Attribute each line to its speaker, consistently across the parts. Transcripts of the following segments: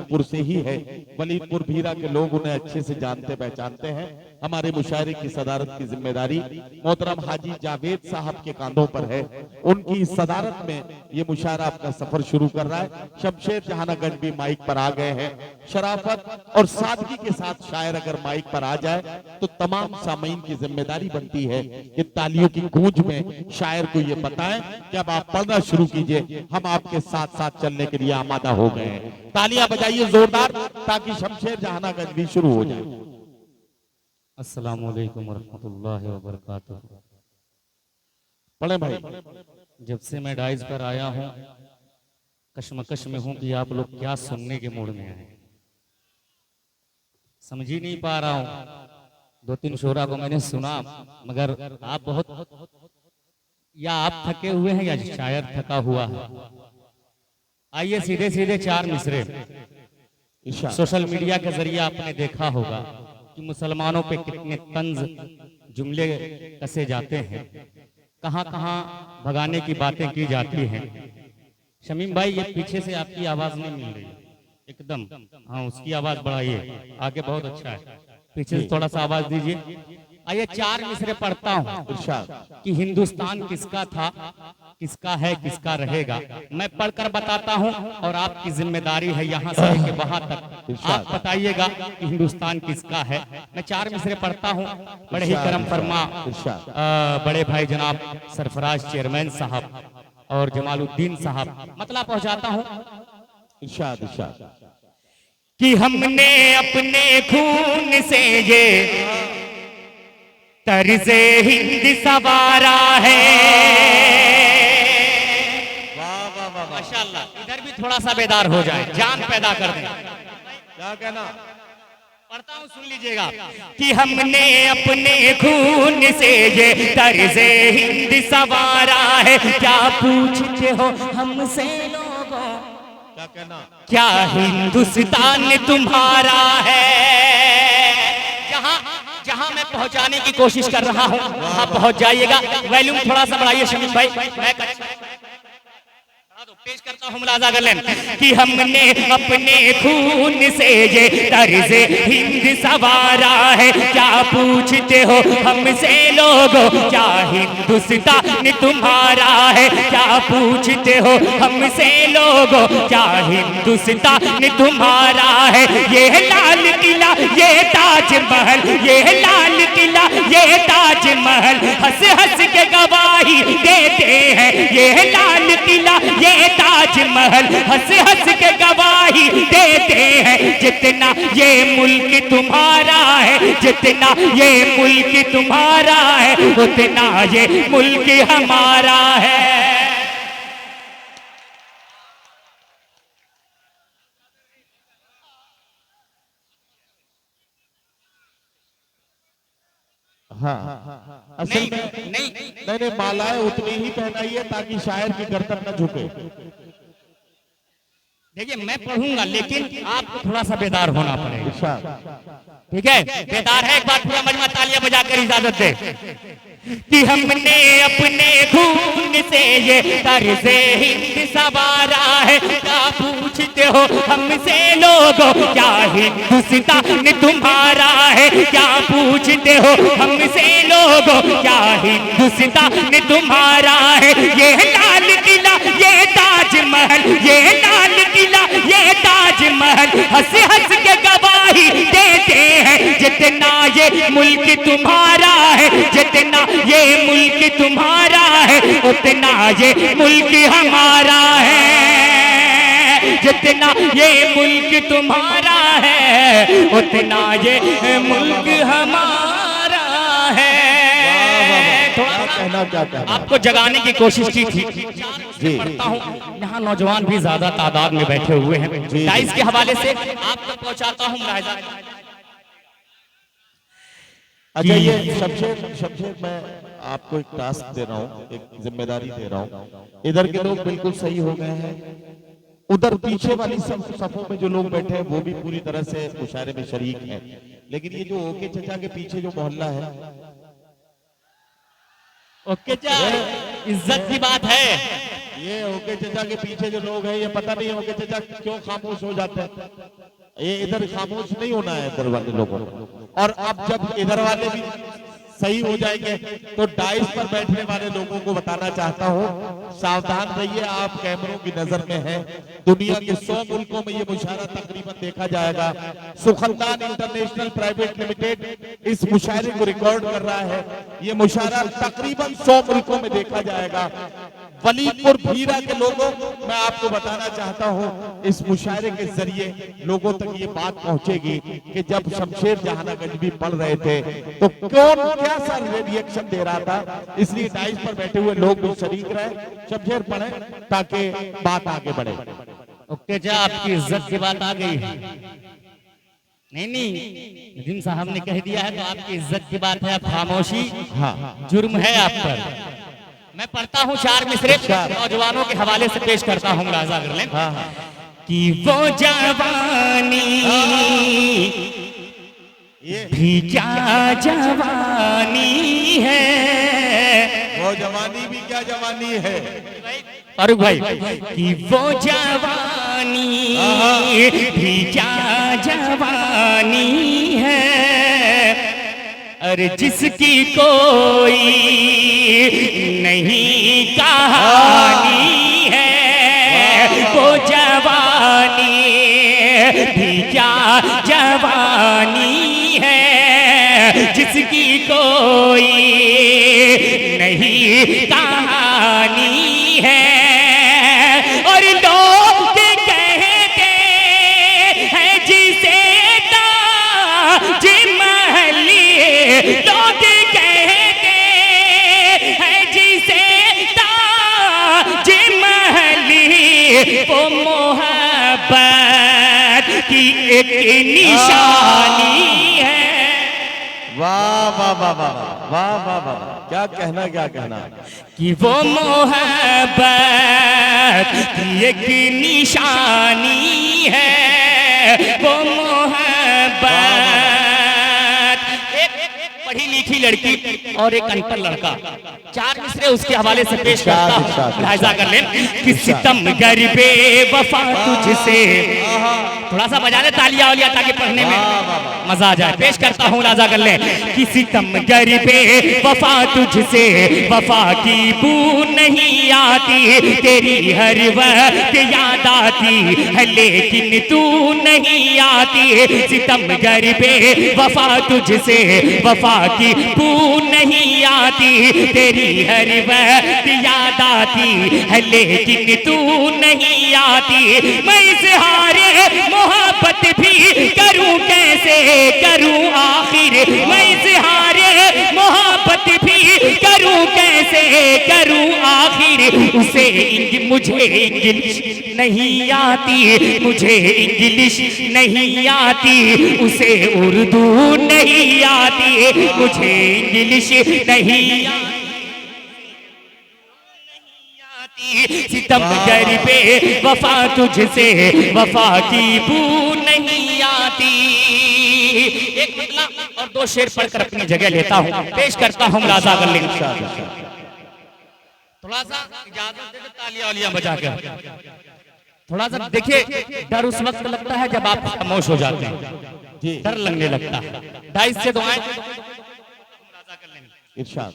Speaker 1: वलीदपुर से ही है। वलीदपुर भीरा के लोग उन्हें अच्छे से जानते पहचानते हैं। हमारे मुशायरे की सदारत की जिम्मेदारी मोहतरम हाजी जावेद साहब के कांधों पर है। उनकी सदारत में ये मुशायरा अपना सफर शुरू कर रहा है। शमशेर जहानागंज भी माइक पर आ गए हैं। शराफत और सादगी के साथ शायर अगर माइक पर आ जाए तो तमाम सामीन की जिम्मेदारी बनती है कि तालियों की गूंज में शायर को ये बताएं कि अब आप पढ़ना शुरू कीजिए, हम आपके साथ साथ चलने के लिए आमादा हो गए हैं। तालियां बजाइए जोरदार ताकि शमशेर जहानागंज भी शुरू हो जाए।
Speaker 2: अस्सलामु अलैकुम वरहमतुल्लाहि वबरकातुहू।
Speaker 1: पढ़े भाई।
Speaker 2: जब से मैं डाइज पर आया हूँ कश्मकश में हूँ कि आप लोग क्या सुनने के मूड में आए, समझ ही नहीं पा रहा हूँ। दो तीन शोरा को मैंने सुना मगर आप बहुत, या आप थके हुए हैं या शायर थका हुआ है। आइए सीधे सीधे चार मिसरे। सोशल मीडिया के जरिए आपने देखा होगा कि मुसलमानों पे कितने तंज जुमले कसे जाते हैं, कहां कहां भगाने की बातें की जाती हैं। शमीम भाई ये पीछे से आपकी आवाज नहीं मिल रही एकदम, हाँ उसकी आवाज बढ़ाइए, आगे बहुत अच्छा है, पीछे से थोड़ा सा आवाज दीजिए। आइए चार मिसरे पढ़ता हूँ कि हिंदुस्तान किसका था, किसका है, किसका रहेगा। मैं पढ़कर बताता हूँ और आपकी जिम्मेदारी है यहाँ से लेके वहां तक आप बताइएगा कि हिंदुस्तान किसका है। मैं चार मिसरे पढ़ता हूँ। बड़े ही करम फरमा बड़े भाई जनाब सरफराज चेयरमैन साहब और जमालुद्दीन साहब मतलब पहुंचाता हूँ।
Speaker 1: इरशाद इरशाद
Speaker 2: कि हमने अपने खून से ये तर्ज़े हिंद सवारा है।
Speaker 1: वाह वाह वाह
Speaker 2: माशाअल्लाह। इधर भी थोड़ा सा बेदार हो जाए, जान पैदा कर दें।
Speaker 1: क्या कहना
Speaker 2: पढ़ता हूँ सुन लीजिएगा कि हमने अपने खून से ये तर्ज़े हिंद सवारा है। क्या पूछते हो हमसे लोगों,
Speaker 1: क्या कहना,
Speaker 2: क्या हिंदुस्तान तुम्हारा है। जहां जहां मैं पहुंचाने की कोशिश कर रहा हूं वहां पहुंच जाइएगा। वॉल्यूम थोड़ा सा बढ़ाइए शमीम भाई। मैं पेश करता हूं, मुलाजा कर लें कि हमने अपने खून से ये तर्ज़े हिंद सवारा है। क्या पूछते हो हमसे लोगों, क्या हिंदुस्तान तुम्हारा है। क्या पूछते हो हमसे लोगों, क्या हिंदुस्तान तुम्हारा है। ये लाल किला ये ताजमहल, ये लाल किला ये ताजमहल हंस हंस के गवाही देते हैं। ये लाल किला ये ताजमहल हंस हंस के गवाही देते हैं। जितना ये मुल्क तुम्हारा है, जितना ये मुल्क तुम्हारा है, उतना ये मुल्क हमारा है।
Speaker 1: हाँ असल में नहीं मालाएं उतनी ही पहनाइए ताकि शायर की गर्दन न झुके।
Speaker 2: देखिए मैं पढ़ूंगा लेकिन आपको थोड़ा सा बेदार होना पड़ेगा, ठीक है। बेदार है एक बार पूरा मजमा तालियां बजाकर इजाजत दे कि हमने अपने खून से ये तर्ज़े हिंद सवारा है। क्या पूछते हो हमसे लोगों, क्या हिंदुस्तान तुम्हारा है। क्या पूछते हो हमसे लोगों, क्या हिंदुस्तान तुम्हारा है। ये लाल किला ये ताजमहल, ये लाल किला ये ताजमहल हंस हंस के गवाही देते हैं। जितना ये मुल्क तुम्हारा है, जितना ये मुल्क तुम्हारा है, उतना ये मुल्क हमारा है। जितना ये मुल्क तुम्हारा है, उतना ये मुल्क हमारा है।
Speaker 1: कहना क्या कहना,
Speaker 2: आपको जगाने की कोशिश की थी। पढ़ता हूँ यहाँ नौजवान भी ज्यादा तादाद में बैठे हुए हैं। डाइस के हवाले से आपको पहुंचाता हूँ मुलाहिजा।
Speaker 1: अच्छा ये शमशेर मैं आपको एक टास्क दे रहा हूँ, एक जिम्मेदारी दे रहा हूँ। इधर के लोग बिल्कुल सही हो गए हैं, उधर पीछे वाली सफों में जो लोग बैठे हैं वो भी पूरी तरह से मुशायरे में शरीक हैं। लेकिन ये जो ओके चचा के पीछे जो मोहल्ला है,
Speaker 2: ओके चा इज्जत की बात है,
Speaker 1: ये ओके चचा के पीछे जो लोग हैं, ये पता नहीं ओके चचा क्यों खामोश हो जाते हैं। ये इधर खामोश नहीं होना है इधर वाले लोगों को। और अब जब इधर वाले भी सही हो जाएंगे तो डाइस पर बैठने वाले लोगों को बताना चाहता हूँ, सावधान रहिए, आप कैमरों की नजर में हैं। दुनिया के 100 मुल्कों में ये मुशायरा तकरीबन देखा जाएगा। सुखनदान इंटरनेशनल प्राइवेट लिमिटेड इस मुशायरे को रिकॉर्ड कर रहा है। ये मुशायरा तकरीबन 100 मुल्कों में देखा जाएगा। वलीपुर भीरा के लोगों, मैं आपको बताना चाहता हूं, इस मुशायरे के जरिए लोगों तक ये बात पहुंचेगी कि जब शमशेर जहां गजबी पढ़ रहे थे तो कौन क्या सा रिएक्शन दे रहा था। इसलिए डाइस पर बैठे हुए लोग भी शरीक रहे, शमशेर पढ़े ताकि बात आगे बढ़े।
Speaker 2: ओके जा, आपकी इज्जत की बात आ गई है। नहीं, नदीम साहब ने कह दिया है तो आपकी इज्जत की बात है। अब खामोशी
Speaker 1: हाँ,
Speaker 2: जुर्म है आप पर। मैं पढ़ता हूँ 4 मिसरे नौजवानों के हवाले से पेश करता हूँ, मुलाजा कर लें। कि वो जवानी भी क्या जवानी है,
Speaker 1: वो जवानी भी क्या जवानी है
Speaker 2: फारूक भाई, कि वो जवानी भी क्या जवानी है, अरे जिसकी कोई नहीं कहानी है, वो जवानी भी क्या जवानी है, जिसकी कोई नहीं कहानी है। और लोग कहते हैं जिसे ताज महल, लोग कहते हैं जिसे ताज महल, वो मोहब्बत की एक निशानी है।
Speaker 1: वाह वाह वाह वाह वाह वाह वाह, क्या कहना क्या कहना।
Speaker 2: कि वो मोहब्बत की एक निशानी है, वो मोहब्बत। एक पढ़ी लिखी लड़की और एक अनपढ़ लड़का, 4 मिसरे उसके हवाले से पेश करता हूं, लिहाजा कर लें। कि सितम गरीबे वफा तुझसे, थोड़ा सा बजा ले तालियां वालियां ताकि पढ़ने में मजा आ जाए। पेश करता हूँ, लिहाजा कर लें। कि सितम गरीबे वफा तुझसे, वफा की बू नहीं आती, तेरी हर वक्त याद आती है लेकिन तू नहीं आती। सितम गरीबे वफा तुझसे, वफा की बू नहीं आती, तेरी हर वक्त याद आती है लेकिन तू नहीं आती। मैं इज़हारे मोहब्बत भी करूं कैसे करूं आखिर, मैं इज़हारे मोहब्बत भी करूं कैसे करूं आखिर। उसे मुझे इंग्लिश नहीं आती, मुझे इंग्लिश नहीं आती, उसे उर्दू नहीं आती, मुझे इंग्लिश नहीं आती। सितम गरीबे वफा तुझसे, वफा की बू नहीं आती। एक मतला और 2 शेर पढ़कर अपनी जगह लेता हूँ, पेश करता हूँ, मुलाजा कर लें। थोड़ा सा इजाजत दे दो तालियां वालियां बजाकर। थोड़ा सा देखिए, डर उस वक्त लगता है जब आप खामोश हो जाते हैं, डर लगने लगता है। 2.5 से दुआएं
Speaker 1: इरशाद।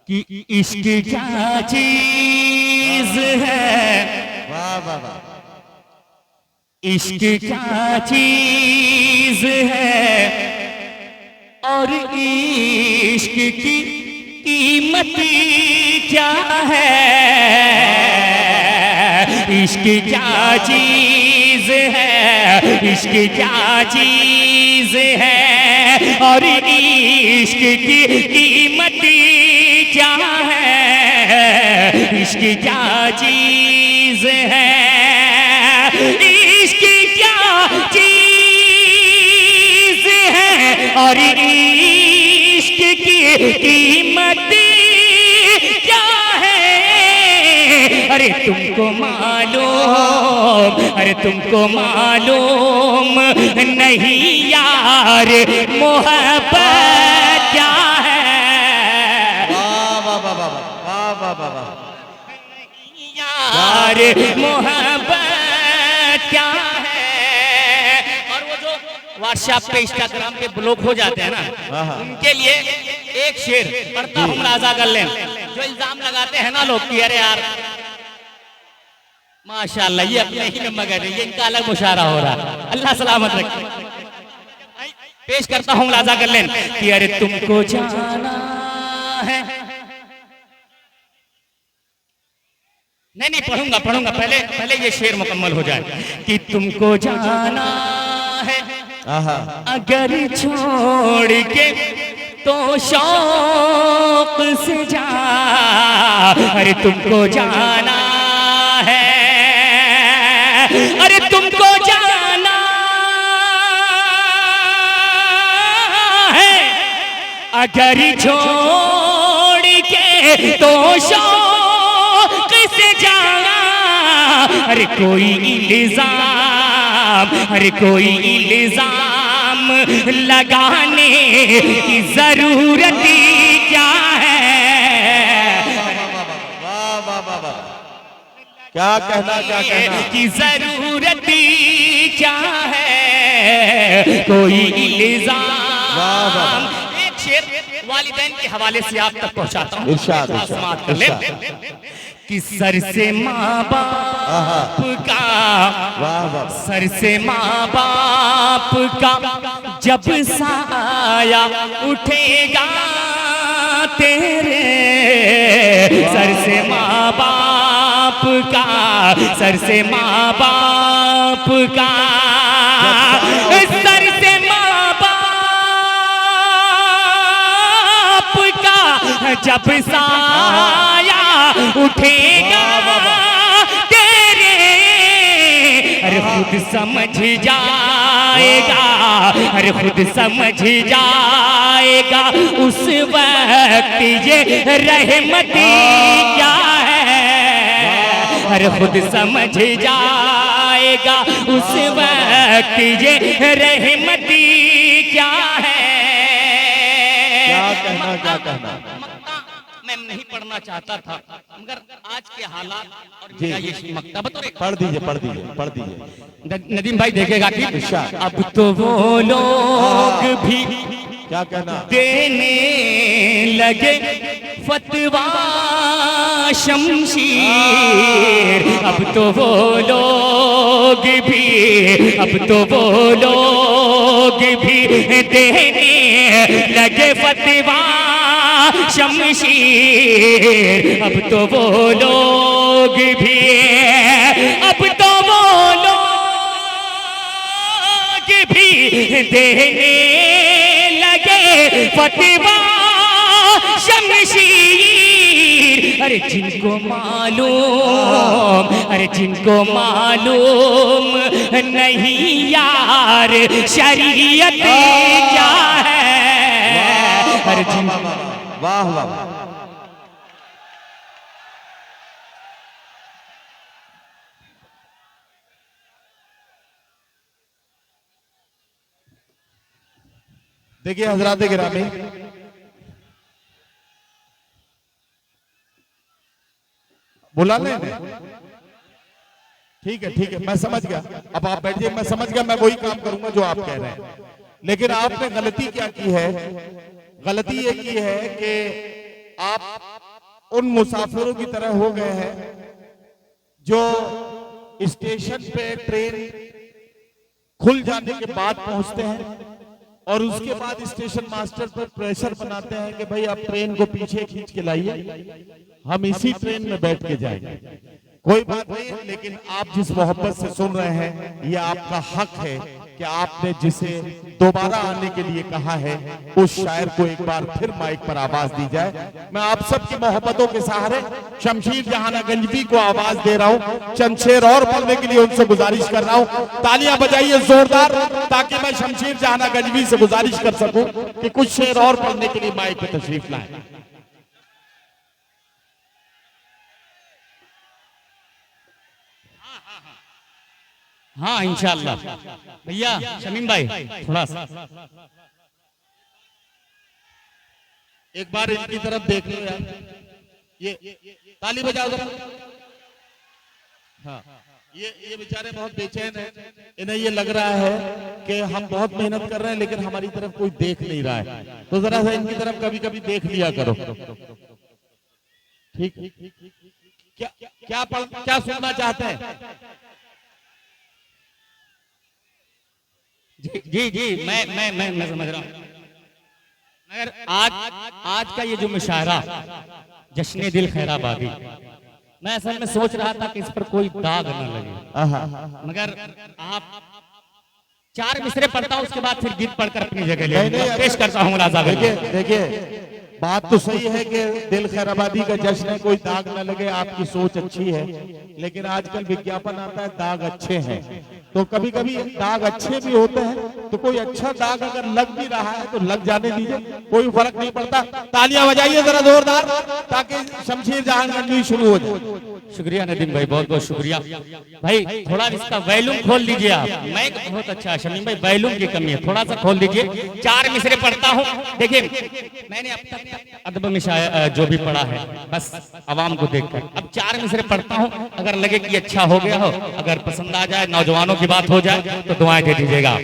Speaker 2: कि इश्क क्या चीज है,
Speaker 1: वाह वाह वाह,
Speaker 2: इश्क क्या चीज है, और इश्क की कीमत क्या है, इश्क क्या चीज है, इश्क क्या चीज है, और इश्क की कीमत क्या है, इश्क क्या चीज है, इश्क क्या चीज है, और इश्क की कीमत क्या है। अरे तुमको मालूम, अरे तुमको मालूम नहीं यार मोहब्बत क्या है।
Speaker 1: वाह वाह वाह वाह वाह वाह वाह,
Speaker 2: यार मोहब्बत क्या है। और वो जो व्हाट्सएप पे इंस्टाग्राम पे ब्लॉक हो जाते हैं ना, उनके लिए एक शेर पढ़ता हूँ राजा गल्ले, जो इल्जाम लगाते हैं ना लोग कि अरे यार माशाल्लाह ये अपने ही में मगन है, ये इनका अलग मुशारा हो रहा है, अल्लाह सलामत रखे। पेश करता हूँ राजा गल्ले कि अरे तुमको जाना है, नहीं पढ़ूंगा पहले ये शेर मुकम्मल हो जाए कि तुमको जाना है अगर छोड़ के तो शौक से जा, अरे तुमको जाना है, अरे तुमको जाना है अगर छोड़ के तो शौक से जाना, अरे कोई इल्जाम, अरे कोई इल्जाम लगाने की जरूरत क्या है।
Speaker 1: वाह वाह वाह वाह, क्या कहना
Speaker 2: की जरूरत क्या है, कोई इल्जाम। एक शेर वालिदैन के हवाले से आप तक पहुंचाता हूँ, समाप्त कर ले कि सर से माँ बाप का, सर से माँ बाप का जब साया उठेगा तेरे, सर से माँ बाप का, सर से माँ बाप का, सर से माँ बाप का जब साया उठेगा तेरे, अरे खुद समझ जाएगा, अरे खुद समझ जाएगा उस वक्त ये रहमती क्या है, अरे खुद समझ जाएगा उस वक्त ये रहमती क्या है।
Speaker 1: क्या कहना
Speaker 2: मैं नहीं पढ़ना चाहता था, मगर आज के हालात और मेरा ये मकतब तो
Speaker 1: पढ़ दीजिए।
Speaker 2: नदीम भाई देखेगा कि अब तो वो लोग भी
Speaker 1: क्या कहना
Speaker 2: देने लगे फतवा शमशीर, अब तो वो लोग भी, अब तो वो लोग भी देने लगे फतवा शमशीर, अब तो वो लोग भी, अब तो वो लोग भी देने लगे फतवा शमशीर, अरे जिनको मालूम, अरे जिनको मालूम नहीं यार शरीयत क्या है, अरे जिनको
Speaker 1: वाह वाह। देखिए हजरात गिरामी, बुला लें, ठीक है मैं समझ गया, अब आप बैठिए, मैं समझ गया, मैं वही काम करूंगा जो आप कह रहे हैं। लेकिन आपने गलती क्या की है, गलती ये की है कि आप उन मुसाफिरों की तरह हो गए हैं जो स्टेशन पे ट्रेन खुल जाने के बाद पहुंचते हैं और उसके बाद स्टेशन मास्टर पर प्रेशर बनाते हैं कि भाई आप ट्रेन को पीछे खींच के लाइए, हम इसी ट्रेन में बैठ के जाएंगे। कोई बात नहीं, लेकिन आप जिस मोहब्बत से सुन रहे हैं ये आपका हक है कि आपने जिसे दोबारा आने के लिए कहा है उस शायर को एक बार फिर माइक पर आवाज दी जाए। मैं आप सबकी मोहब्बतों के सहारे शमशीर जहाना गंजवी को आवाज दे रहा हूं, चंद शेर और पढ़ने के लिए उनसे गुजारिश कर रहा हूं। तालियां बजाइए जोरदार, ताकि मैं शमशीर जहाना गंजवी से गुजारिश कर सकूं कि कुछ शेर और पढ़ने के लिए माइक पर तशरीफ लाएं।
Speaker 2: हाँ इंशाअल्लाह। भैया शमीम भाई थोड़ा सा
Speaker 1: एक बार इनकी तरफ देख लो यार, ये ताली बजाओ जरा। हाँ, ये बेचारे बहुत बेचैन हैं। इन्हें ये लग रहा है कि हम बहुत मेहनत कर रहे हैं लेकिन हमारी तरफ कोई देख नहीं रहा है, तो जरा सा इनकी तरफ कभी कभी देख लिया करो। ठीक, क्या क्या क्या सुनना चाहते हैं?
Speaker 2: जी जी मैं समझ रहा हूँ, मगर आज का ये जो मुशायरा जश्न दिल खैराबादी, मैं असल में सोच रहा था कि इस पर कोई दाग न लगे, मगर आप 4 मिसरे पढ़ता हूँ उसके बाद फिर गीत पढ़कर अपनी जगह ले पेश करता हूँ राजा।
Speaker 1: देखिए बात तो सही है कि दिल खैराबादी का जश्न है, कोई दाग न लगे, आपकी सोच अच्छी है, लेकिन आजकल विज्ञापन आता है दाग अच्छे हैं, तो कभी कभी दाग अच्छे भी होते हैं, तो कोई अच्छा दाग अगर लग भी रहा है तो लग जाने दीजिए, कोई फर्क नहीं पड़ता। तालियां बजाइए जरा जोरदार ताकि शमशीर जहां गंजवी शुरू हो जाए।
Speaker 2: शुक्रिया नदीम भाई, बहुत बहुत शुक्रिया भाई। थोड़ा इसका वैल्यूम खोल लीजिए आप, मैं बहुत अच्छा है शमीम भाई, वैल्यूम की कमी है, थोड़ा सा खोल दीजिए। 4 मिसरे पढ़ता हूँ, देखिए मैंने अब तक अदब में जो भी पढ़ा है बस आवाम को देखकर, अब 4 मिसरे पढ़ता हूँ, अगर लगे कि अच्छा हो गया हो, अगर पसंद आ जाए, नौजवानों की बात हो जाए तो दुआएं दे दीजिएगा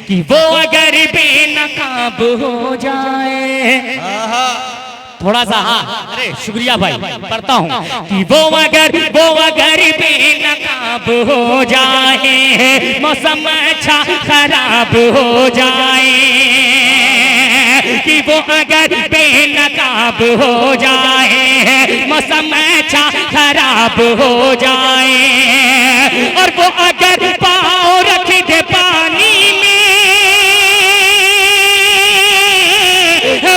Speaker 2: कि वो अगर बेनकाब हो जाए। थोड़ा सा हाँ, अरे शुक्रिया भाई, पढ़ता हूँ कि वो अगर बेनकाब हो जाए, मौसम अच्छा खराब हो जाए, कि वो अगर बेनकाब हो जाए, मौसम अच्छा खराब हो जाए, और वो अगर पाँव रख दे पानी में,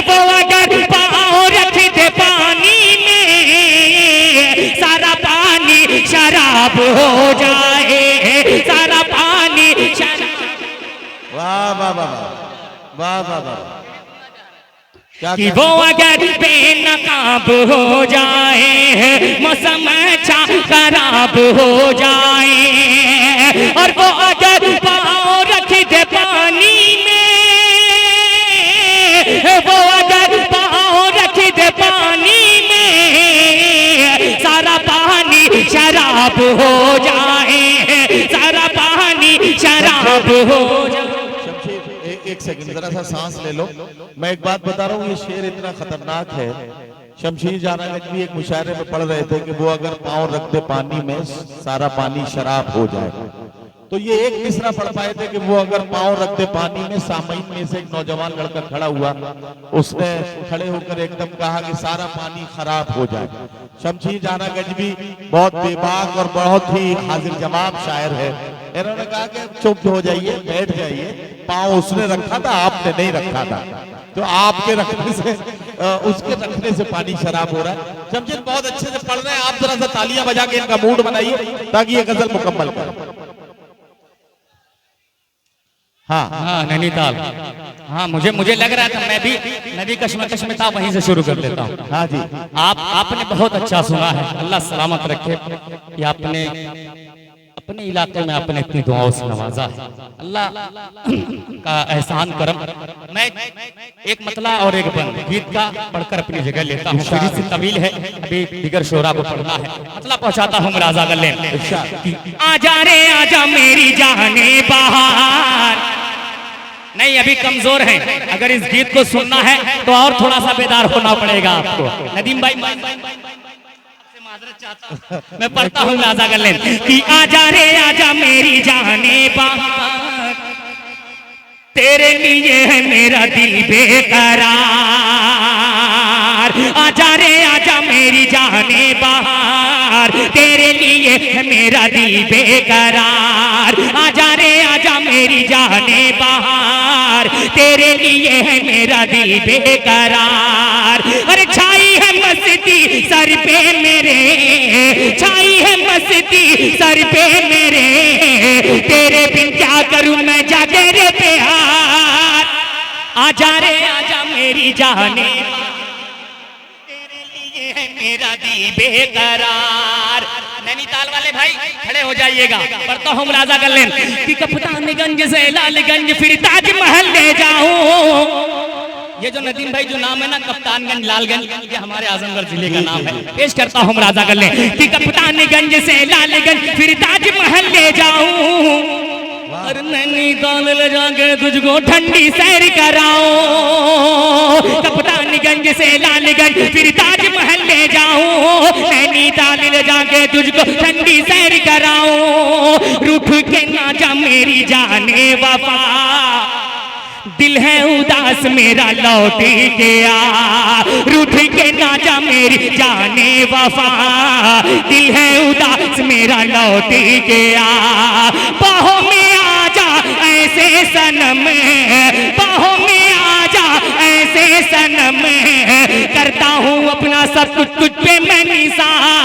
Speaker 2: वो अगर पाँव रख दे पानी में, सारा पानी शराब हो जाए, सारा पानी शराब।
Speaker 1: वाह वाह वाह वाह वाह वाह,
Speaker 2: कि वो अगर बेनकाब हो जाए, मौसम अच्छा खराब हो जाए, और वो अगर पाँव रख दे पानी में, वो अगर पाँव रख दे पानी में, सारा पानी शराब हो जाए, सारा पानी शराब हो जाए।
Speaker 1: एक सेकंड जरा सा सांस ले लो। मैं एक बात बता रहा हूँ, ये शेर इतना खतरनाक है। शमशीर जाना भी एक मुशायरे में पढ़ रहे थे कि वो अगर पाँव रख दे पानी में, सारा पानी शराब हो जाए, तो ये एक मिसरा पढ़ पाए थे कि वो अगर पाँव रख दे पानी में। सामईन में से एक नौजवान लड़का खड़ा हुआ, उसने खड़े होकर एकदम कहा कि सारा पानी खराब हो जाए। शमशीर जाना गजबी बहुत बेबाक और बहुत ही हाजिर जवाब शायर है, इन्होंने कहा कि चुप हो जाइए, बैठ जाइए, पाँव उसने रखा था, आपने नहीं रखा था, तो आपके रखने से उसके रखने से पानी शराब हो रहा है। शमशीर बहुत अच्छे से पढ़ रहे हैं, आप जरा सा तालियां बजा के इनका मूड बनाइए ताकि ये गजल मुकम्मल करें। हाँ
Speaker 2: नैनीताल, हाँ मुझे लग रहा था, मैं भी कश्मकश में था, वहीं से शुरू कर लेता हूँ।
Speaker 1: हाँ जी,
Speaker 2: आपने बहुत अच्छा सुना है, अल्लाह सलामत रखे कि आपने अपने इलाके में आपने इतनी दुआओं से नवाजा है, अल्लाह का एहसान करम। मैं एक मतला और एक बंद गीत का पढ़कर अपनी जगह लेता हूँ, शुरू से तवील है, अभी दिगर शोरा को पढ़ना है, मतला पहुंचाता हूँ राजा गले। आजा रे आजा मेरी जाने बाहर, नहीं अभी कमजोर है, अगर इस गीत को सुनना है तो और थोड़ा सा बेदार होना पड़ेगा आपको। नदीम भाई मैं पढ़ता हूँ राजा गले कि आजा रे आजा मेरी जाने बाहर, तेरे लिए है मेरा दिल बेकरार। आजा रे आजा मेरी जाने बाहर, तेरे लिए है मेरा दिल बेकरार। आजा रे आजा मेरी जाने बाहर, तेरे लिए है मेरा दिल बेकरार। अरे छाई है मस्ती सर पे मेरे, छाई है मस्ती सर पे मेरे, तेरे बिन क्या करूं मैं जागे रे प्यार। आजा रे आजा मेरी जाने, तेरे लिए है मेरा दिल बेकरार। नैनीताल वाले भाई खड़े हो जाइएगा, पढ़ता हूँ राजा गले कि कप्तानगंज से लालगंज फिर ताजमहल ले जाऊं, ये जो नदीम भाई जो नाम है ना कप्तानगंज लालगंज, ये हमारे आजमगढ़ जिले का नाम है। पेश करता हूँ राजा गले कि कप्तानगंज से लालगंज फिर ताजमहल ले जाऊं, और नैनीताल ले जाके तुझको ठंडी सैर कराऊं। कप्तानगंज से लालगंज फिर ताजमहल ले जाऊं, नैनीताल ले जाके तुझको ठंडी सैर कराऊं। रूठ के ना जा मेरी जाने वफा, दिल है उदास मेरा लौट गया। रूठ के ना जा मेरी जाने वफा, दिल है उदास मेरा लौट गया। बाहों में आजा ऐसे सनम, बाहों में आजा ऐसे सनम, करता हूँ अपना सब कुछ तुझ पे मैं निसार।